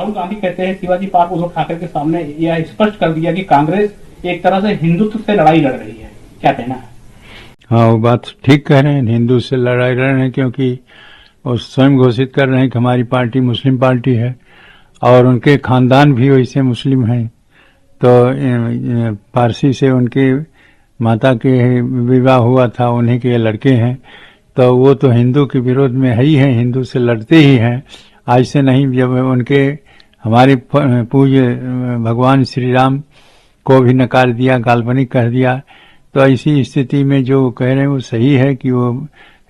राहुल गांधी कहते हैं शिवाजी पार्क उद्धव ठाकरे के सामने यह स्पष्ट कर दिया कि कांग्रेस एक तरह से हिंदुत्व से लड़ाई लड़ रही है, क्या कहना है? हाँ, वो बात ठीक कह रहे हैं, हिंदू से लड़ाई लड़ रहे हैं, क्योंकि वो स्वयं घोषित कर रहे हैं कि हमारी पार्टी मुस्लिम पार्टी है और उनके खानदान भी वैसे मुस्लिम हैं। तो पारसी से उनके माता के विवाह हुआ था, उन्हीं के लड़के हैं, तो वो तो हिंदू के विरोध में है ही है, हिंदू से लड़ते ही हैं। आज से नहीं, जब उनके हमारे पूज्य भगवान श्री राम को भी नकार दिया, काल्पनिक कह दिया, तो ऐसी स्थिति में जो कह रहे हैं वो सही है कि वो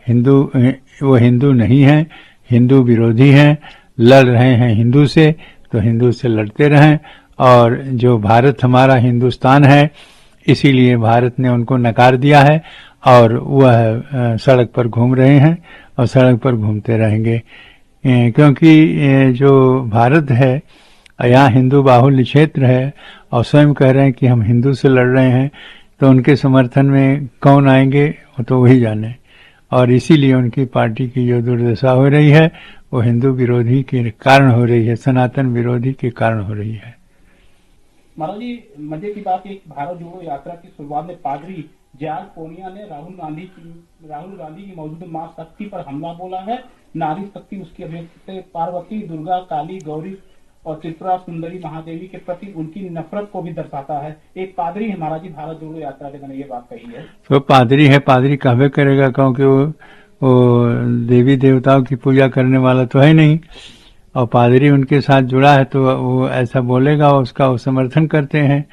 हिंदू नहीं है, हिंदू विरोधी हैं, लड़ रहे हैं हिंदू से, तो हिंदू से लड़ते रहें। और जो भारत हमारा हिंदुस्तान है, इसीलिए भारत ने उनको नकार दिया है और वह सड़क पर घूम रहे हैं और सड़क पर घूमते रहेंगे, क्योंकि जो भारत है यहाँ हिंदू बाहुल्य क्षेत्र है और स्वयं कह रहे हैं कि हम हिंदू से लड़ रहे हैं, तो उनके समर्थन में कौन आएंगे वो तो वही जाने। और इसीलिए उनकी पार्टी की जो दुर्दशा हो रही है वो हिंदू विरोधी के कारण हो रही है, सनातन विरोधी के कारण हो रही है। महाराज जी, मजे की बात, एक भारत जोड़ो यात्रा की शुरुआत में पादरी जॉर्ज पोनिया ने राहुल गांधी की मौजूद मां शक्ति पर हमला बोला है। नारी शक्ति उसकी अभिव्यक्ति से पार्वती, दुर्गा, काली, गौरी और त्रिपुरा सुंदरी महादेवी के प्रति उनकी नफरत को भी दर्शाता है। एक पादरी है महाराज जी, भारत जोड़ो यात्रा के मैंने ये बात कही है। तो पादरी है, पादरी कहवे करेगा, क्योंकि वो देवी देवताओं की पूजा करने वाला तो है नहीं, और पादरी उनके साथ जुड़ा है तो वो ऐसा बोलेगा, उसका वो समर्थन करते हैं।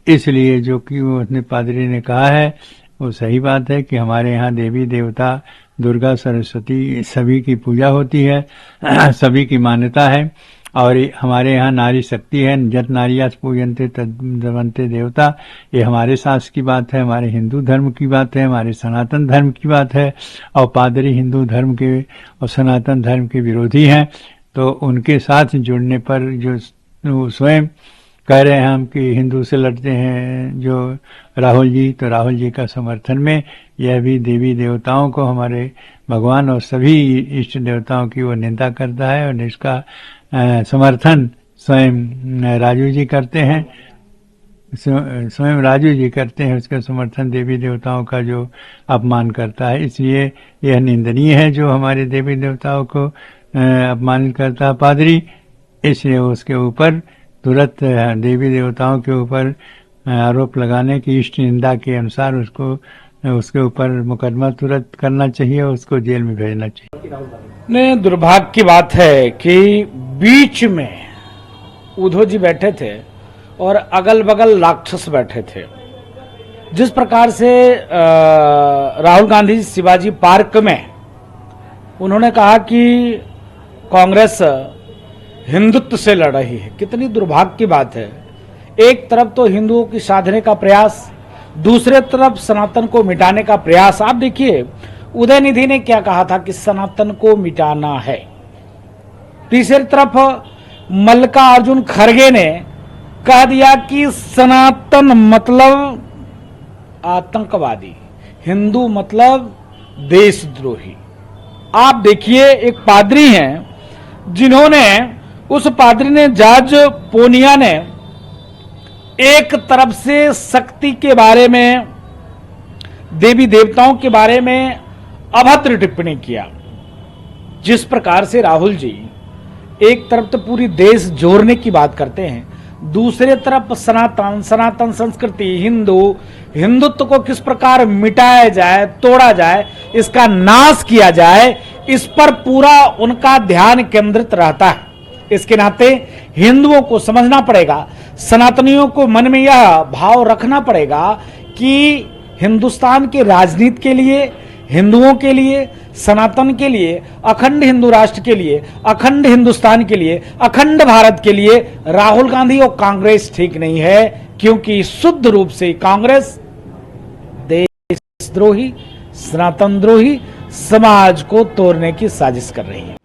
इसलिए जो कि वो अपने पादरी ने कहा है वो सही बात है कि हमारे यहाँ देवी देवता दुर्गा, सरस्वती सभी की पूजा होती है, सभी की मान्यता है। और हमारे यहाँ नारी शक्ति है, जत नारियास पूजन्ते तद्भवन्ते देवता, ये हमारे शास्त्र की बात है, हमारे हिंदू धर्म की बात है, हमारे सनातन धर्म की बात है। और पादरी हिंदू धर्म के और सनातन धर्म के विरोधी हैं, तो उनके साथ जुड़ने पर जो स्वयं कह रहे हैं हम कि हिंदू से लड़ते हैं जो राहुल जी, तो राहुल जी का समर्थन में यह भी देवी देवताओं को, हमारे भगवान और सभी इष्ट देवताओं की वो निंदा करता है और इसका समर्थन स्वयं राजू जी करते हैं, स्वयं राजू जी करते हैं उसका समर्थन, देवी देवताओं का जो अपमान करता है। इसलिए यह निंदनीय है जो हमारे देवी देवताओं को अपमानित करता है पादरी। इसलिए उसके ऊपर तुरंत देवी देवताओं के ऊपर आरोप लगाने की इष्ट निंदा के अनुसार उसके ऊपर मुकदमा तुरंत करना चाहिए, उसको जेल में भेजना चाहिए। नहीं, दुर्भाग्य की बात है कि बीच में उद्धव जी बैठे थे और अगल बगल राक्षस बैठे थे। जिस प्रकार से राहुल गांधी शिवाजी पार्क में उन्होंने कहा कि कांग्रेस हिंदुत्व से लड़ रही है, कितनी दुर्भाग्य की बात है। एक तरफ तो हिंदुओं की साधने का प्रयास, दूसरे तरफ सनातन को मिटाने का प्रयास। आप देखिए उदयनिधि ने क्या कहा था कि सनातन को मिटाना है। तीसरी तरफ मल्लिकार्जुन खड़गे ने कह दिया कि सनातन मतलब आतंकवादी, हिंदू मतलब देशद्रोही। आप देखिए एक पादरी हैं जिन्होंने, उस पादरी ने, जॉर्ज पोनिया ने एक तरफ से शक्ति के बारे में, देवी देवताओं के बारे में अभद्र टिप्पणी किया। जिस प्रकार से राहुल जी एक तरफ तो पूरी देश जोड़ने की बात करते हैं, दूसरे तरफ सनातन संस्कृति, हिंदुत्व को किस प्रकार मिटाया जाए, तोड़ा जाए, इसका नाश किया जाए, इस पर पूरा उनका ध्यान केंद्रित रहता है। इसके नाते हिंदुओं को समझना पड़ेगा, सनातनियों को मन में यह भाव रखना पड़ेगा कि हिंदुस्तान के राजनीति के लिए, हिंदुओं के लिए, सनातन के लिए, अखंड हिंदू राष्ट्र के लिए, अखंड हिंदुस्तान के लिए, अखंड भारत के लिए राहुल गांधी और कांग्रेस ठीक नहीं है, क्योंकि शुद्ध रूप से कांग्रेस देशद्रोही, सनातन द्रोही, समाज को तोड़ने की साजिश कर रही है।